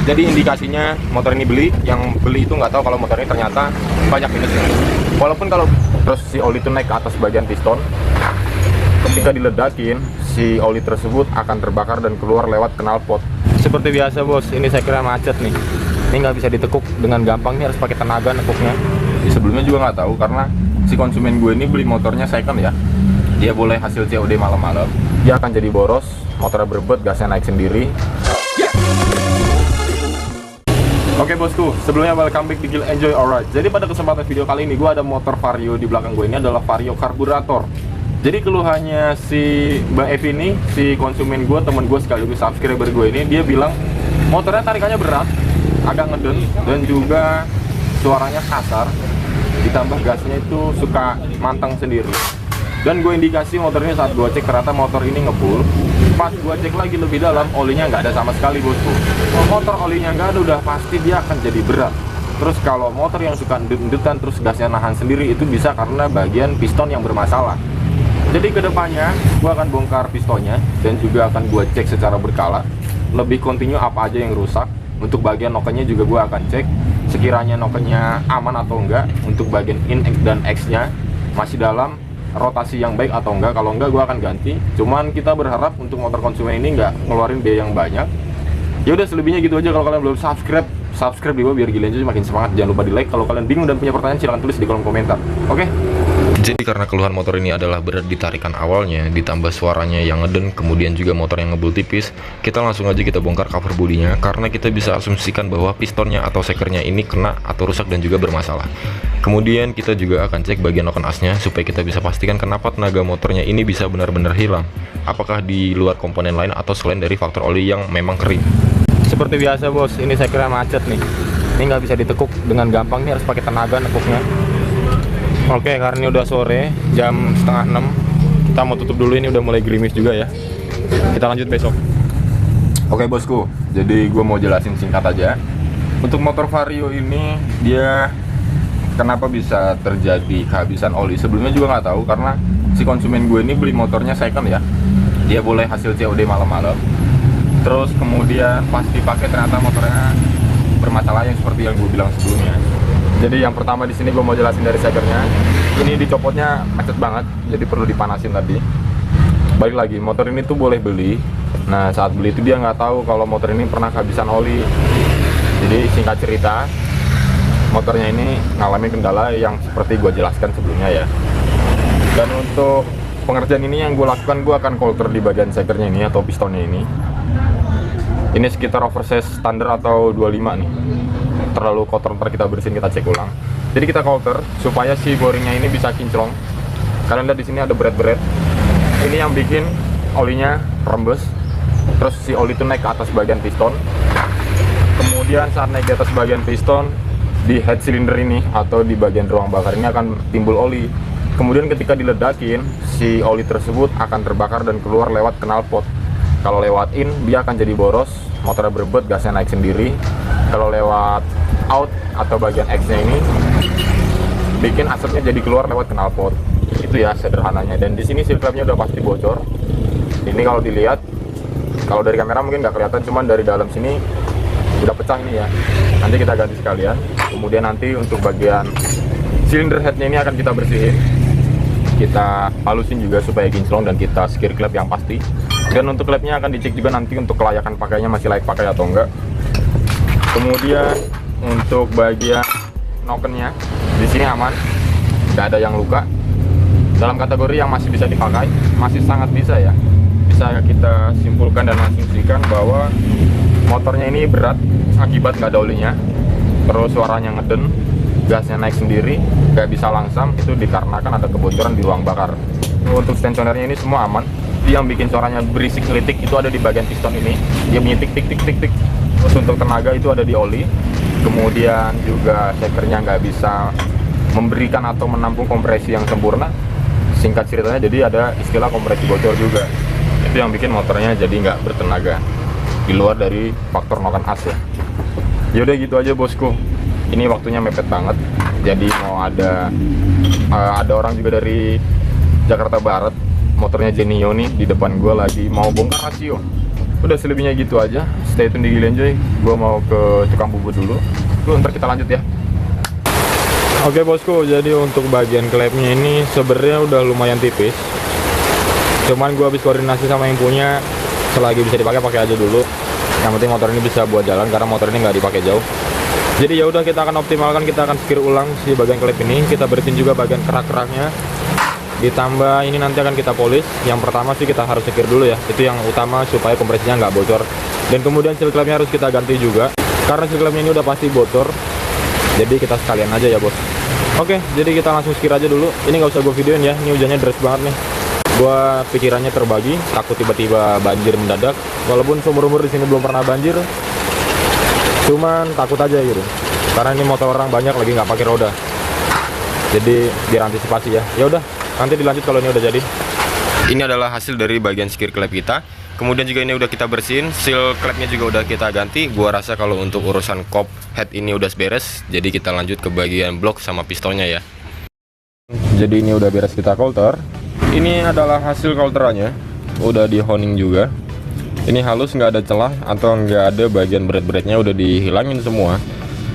Jadi indikasinya motor ini beli, yang beli itu nggak tahu kalau motor ini ternyata banyak minusnya. Walaupun kalau terus si oli itu naik ke atas bagian piston, ketika diledakin si oli tersebut akan terbakar dan keluar lewat knalpot. Seperti biasa bos, ini saya kira macet nih. Ini nggak bisa ditekuk dengan gampang, nih harus pakai tenaga nekuknya. Sebelumnya juga nggak tahu karena si konsumen gue ini beli motornya second ya. Dia boleh hasil COD malam-malam, dia akan jadi boros, motornya berebut, gasnya naik sendiri. Oke bosku, sebelumnya welcome back di Gil Enjoy Alright. Jadi pada kesempatan video kali ini gue ada motor Vario di belakang gue ini adalah Vario karburator. Jadi keluhannya si Mbak Evi ini, si konsumen gue, temen gue sekaligus subscriber gue ini, dia bilang motornya tarikannya berat, agak ngeden, dan juga suaranya kasar, ditambah gasnya itu suka manteng sendiri. Dan gue indikasi motor ini saat gue cek ternyata motor ini ngefull. Pas gue cek lagi lebih dalam, olinya nggak ada sama sekali bosku. Motor olinya nggak ada, udah pasti dia akan jadi berat. Terus kalau motor yang suka endet-endetan terus gasnya nahan sendiri, itu bisa karena bagian piston yang bermasalah. Jadi kedepannya gue akan bongkar pistonnya dan juga akan gue cek secara berkala, lebih kontinu apa aja yang rusak. Untuk bagian nokennya juga gue akan cek sekiranya nokennya aman atau enggak. Untuk bagian in dan X nya masih dalam rotasi yang baik atau enggak. Kalau enggak gue akan ganti. Cuman kita berharap untuk motor konsumen ini enggak ngeluarin biaya yang banyak. Ya udah, selebihnya gitu aja. Kalau kalian belum subscribe di bawah biar Gil Enjoy makin semangat. Jangan lupa di like. Kalau kalian bingung dan punya pertanyaan silahkan tulis di kolom komentar. Oke? Jadi karena keluhan motor ini adalah berat di tarikan awalnya, ditambah suaranya yang ngeden, kemudian juga motor yang ngebul tipis, kita langsung aja kita bongkar cover bodinya, karena kita bisa asumsikan bahwa pistonnya atau sekernya ini kena atau rusak dan juga bermasalah. Kemudian kita juga akan cek bagian noken asnya supaya kita bisa pastikan kenapa tenaga motornya ini bisa benar-benar hilang. Apakah di luar komponen lain atau selain dari faktor oli yang memang kering. Seperti biasa bos, ini saya kira macet nih. Ini nggak bisa ditekuk dengan gampang, nih harus pakai tenaga nekuknya. Oke, karena ini udah sore, jam 5:30, kita mau tutup dulu, ini udah mulai gerimis juga ya. Kita lanjut besok. Oke bosku, jadi gue mau jelasin singkat aja. Untuk motor Vario ini, dia kenapa bisa terjadi kehabisan oli? Sebelumnya juga nggak tahu karena si konsumen gue ini beli motornya second ya. Dia boleh hasil COD malam-malam. Terus kemudian pas dipakai ternyata motornya bermasalah yang seperti yang gue bilang sebelumnya. Jadi yang pertama di sini gue mau jelasin dari sekernya. Ini dicopotnya macet banget, jadi perlu dipanasin tadi. Balik lagi, motor ini tuh boleh beli. Nah saat beli itu dia nggak tahu kalau motor ini pernah kehabisan oli. Jadi singkat cerita, motornya ini ngalami kendala yang seperti gue jelaskan sebelumnya ya. Dan untuk pengerjaan ini yang gue lakukan, gue akan coulter di bagian sekernya ini atau pistonnya ini. Ini sekitar oversize standar atau 25 nih. Terlalu kotor, ntar kita bersihin, kita cek ulang. Jadi kita coulter supaya si boringnya ini bisa kinclong. Kalian lihat di sini ada berat-berat. Ini yang bikin olinya rembes. Terus si oli itu naik ke atas bagian piston. Kemudian saat naik di atas bagian piston, di head cylinder ini atau di bagian ruang bakar ini akan timbul oli. Kemudian ketika diledakin, si oli tersebut akan terbakar dan keluar lewat knalpot. Kalau lewat in, dia akan jadi boros, motornya berebut, gasnya naik sendiri. Kalau lewat out atau bagian X-nya ini, bikin asapnya jadi keluar lewat knalpot. Itu ya sederhananya. Dan di sini seal clamp-nya udah pasti bocor. Ini kalau dilihat, kalau dari kamera mungkin nggak kelihatan, cuman dari dalam sini udah pecah ini ya. Nanti kita ganti sekalian. Kemudian nanti untuk bagian silinder head-nya ini akan kita bersihin. Kita halusin juga supaya kinclong dan kita secure klep yang pasti. Dan untuk klepnya akan dicek juga nanti untuk kelayakan pakainya, masih layak pakai atau enggak. Kemudian untuk bagian nokennya di sini aman, nggak ada yang luka. Dalam kategori yang masih bisa dipakai, masih sangat bisa ya. Bisa kita simpulkan dan asumsikan bahwa motornya ini berat akibat nggak ada olinya. Terus suaranya ngeden, gasnya naik sendiri, nggak bisa langsam, itu dikarenakan ada kebocoran di ruang bakar. Untuk tensionernya ini semua aman. Yang bikin suaranya berisik ngelitik itu ada di bagian piston ini. Dia bunyi tik tik tik tik tik. Terus untuk tenaga itu ada di oli. Kemudian juga sekernya nggak bisa memberikan atau menampung kompresi yang sempurna. Singkat ceritanya jadi ada istilah kompresi bocor juga. Itu yang bikin motornya jadi nggak bertenaga. Di luar dari faktor noken as ya. Yaudah gitu aja bosku. Ini waktunya mepet banget. Jadi mau ada orang juga dari Jakarta Barat, motornya Genio nih di depan gue lagi mau bongkar rasio. Udah selebihnya gitu aja. Stay tune di Gilenjoy. Gua mau ke tukang bubut dulu. Ntar kita lanjut ya. Oke bosku, jadi untuk bagian klepnya ini sebenarnya udah lumayan tipis. Cuman gua habis koordinasi sama yang punya, selagi bisa dipakai pakai aja dulu. Yang penting motor ini bisa buat jalan karena motor ini nggak dipakai jauh. Jadi ya udah, kita akan optimalkan, kita akan sekir ulang si bagian klep ini. Kita bersihin juga bagian kerak-keraknya. Ditambah ini nanti akan kita polis. Yang pertama sih kita harus sekir dulu ya, itu yang utama supaya kompresinya nggak bocor. Dan kemudian seal klepnya harus kita ganti juga karena seal klepnya ini udah pasti bocor. Jadi kita sekalian aja ya bos. Oke, jadi kita langsung sekir aja dulu. Ini nggak usah gue videoin ya, ini hujannya deras banget nih. Gua pikirannya terbagi, takut tiba-tiba banjir mendadak. Walaupun seumur-umur di sini belum pernah banjir, cuman takut aja gitu. Karena ini motor orang banyak lagi nggak pakai roda. Jadi biar antisipasi ya. Ya udah, nanti dilanjut kalau ini udah jadi. Ini adalah hasil dari bagian sekir klep kita. Kemudian juga ini udah kita bersihin, seal klepnya juga udah kita ganti. Gua rasa kalau untuk urusan kop head ini udah beres. Jadi kita lanjut ke bagian blok sama pistonnya ya. Jadi ini udah beres kita coulter. Ini adalah hasil coulterannya. Udah di honing juga. Ini halus, nggak ada celah atau nggak ada bagian berat-beratnya, udah dihilangin semua.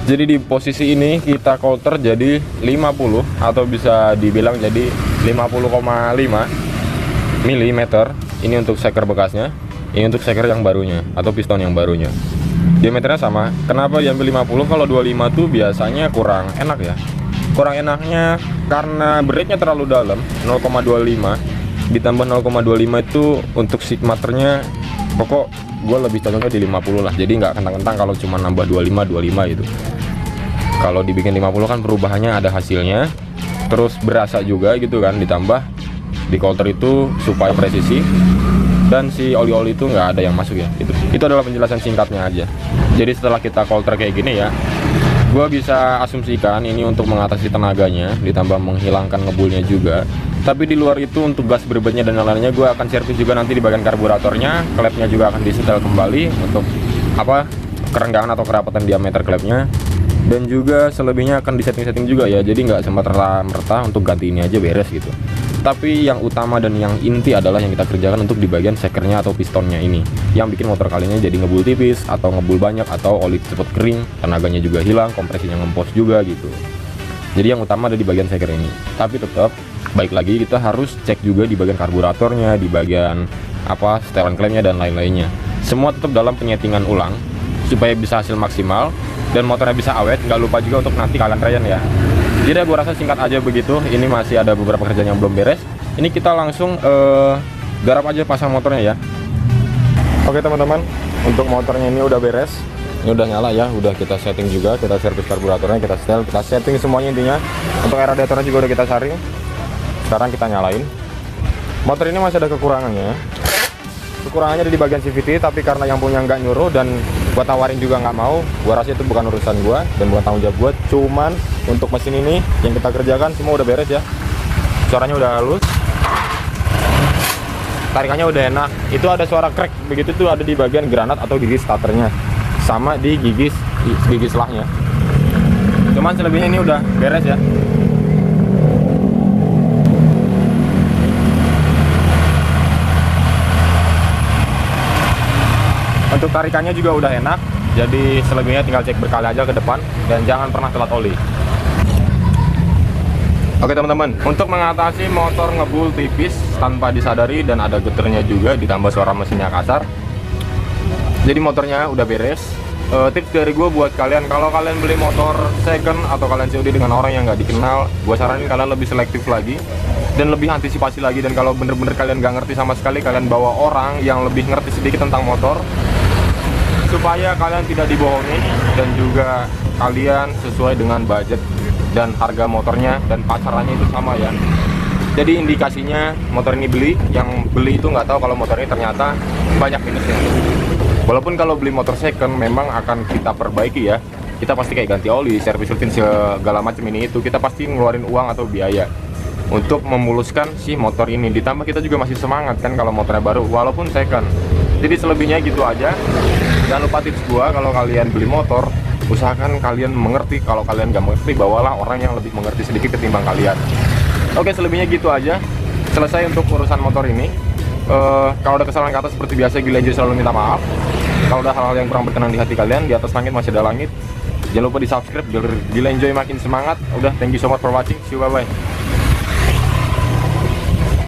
Jadi di posisi ini kita coulter jadi 50 atau bisa dibilang jadi 50,5 mm. Ini untuk seker bekasnya, ini untuk seker yang barunya atau piston yang barunya. Diameternya sama. Kenapa diambil 50? Kalau 25 tuh biasanya kurang enak ya. Kurang enaknya karena beratnya terlalu dalam, 0,25 ditambah 0,25 itu untuk sigmaternya, pokok gue lebih cocoknya di 50 lah. Jadi nggak kentang-kentang kalau cuma nambah 25 gitu. Kalau dibikin 50 kan perubahannya ada hasilnya, terus berasa juga gitu kan. Ditambah di coulter itu supaya presisi, dan si oli-oli itu nggak ada yang masuk ya. Itu adalah penjelasan singkatnya aja. Jadi setelah kita coulter kayak gini ya, gue bisa asumsikan ini untuk mengatasi tenaganya, ditambah menghilangkan ngebulnya juga. Tapi di luar itu untuk gas berbetnya dan lain-lainnya gue akan servis juga nanti di bagian karburatornya. Klepnya juga akan disetel kembali untuk kerenggangan atau kerapatan diameter klepnya. Dan juga selebihnya akan disetting-setting juga ya. Jadi nggak semata-merta untuk ganti ini aja beres gitu. Tapi yang utama dan yang inti adalah yang kita kerjakan untuk di bagian sekernya atau pistonnya ini, yang bikin motor kalinya jadi ngebul tipis atau ngebul banyak atau oli cepet kering, tenaganya juga hilang, kompresinya ngempos juga gitu. Jadi yang utama ada di bagian seker ini. Tapi tetap baik lagi kita harus cek juga di bagian karburatornya, di bagian setelan klemnya dan lain-lainnya. Semua tetap dalam penyetingan ulang supaya bisa hasil maksimal dan motornya bisa awet. Nggak lupa juga untuk nanti kalian rayan ya. Jadi gue rasa singkat aja begitu. Ini masih ada beberapa kerjaan yang belum beres. Ini kita langsung garap aja pasang motornya ya. Oke teman-teman, untuk motornya ini udah beres. Ini udah nyala ya, udah kita setting juga, kita servis karburatornya, kita setel, kita setting semuanya intinya. Untuk air radiatornya juga udah kita saring. Sekarang kita nyalain. Motor ini masih ada kekurangannya. Kekurangannya ada di bagian CVT, tapi karena yang punya nggak nyuruh dan gua tawarin juga nggak mau, gua rasa itu bukan urusan gua dan bukan tanggung jawab gua. Cuman untuk mesin ini yang kita kerjakan semua udah beres ya. Suaranya udah halus, tarikannya udah enak. Itu ada suara crack begitu tuh ada di bagian granat atau gigi starternya, sama di gigi selahnya. Cuman selebihnya ini udah beres ya. Untuk tarikannya juga udah enak, jadi selebihnya tinggal cek berkali aja ke depan dan jangan pernah telat oli. Oke teman-teman, untuk mengatasi motor ngebul tipis tanpa disadari dan ada geternya juga ditambah suara mesinnya kasar, jadi motornya udah beres. Tips dari gue buat kalian, kalau kalian beli motor second atau kalian COD dengan orang yang nggak dikenal, gue saranin kalian lebih selektif lagi dan lebih antisipasi lagi. Dan kalau bener-bener kalian nggak ngerti sama sekali, kalian bawa orang yang lebih ngerti sedikit tentang motor, supaya kalian tidak dibohongi dan juga kalian sesuai dengan budget dan harga motornya dan pasarannya itu sama ya. Jadi indikasinya motor ini yang beli itu nggak tahu kalau motor ini ternyata banyak minusnya. Walaupun kalau beli motor second memang akan kita perbaiki ya, kita pasti kayak ganti oli, servis rutin segala macam ini itu, kita pasti ngeluarin uang atau biaya untuk memuluskan si motor ini. Ditambah kita juga masih semangat kan kalau motornya baru walaupun second. Jadi selebihnya gitu aja. Jangan lupa tips gua, kalau kalian beli motor usahakan kalian mengerti. Kalau kalian nggak mengerti, bawalah orang yang lebih mengerti sedikit ketimbang kalian. Oke, selebihnya gitu aja. Selesai untuk urusan motor ini. Kalau ada kesalahan kata seperti biasa, Gila Enjoy selalu minta maaf. Kalau ada hal-hal yang kurang berkenan di hati kalian, di atas langit masih ada langit. Jangan lupa di subscribe biar Gila Enjoy makin semangat. Udah, thank you so much for watching. See you, bye bye.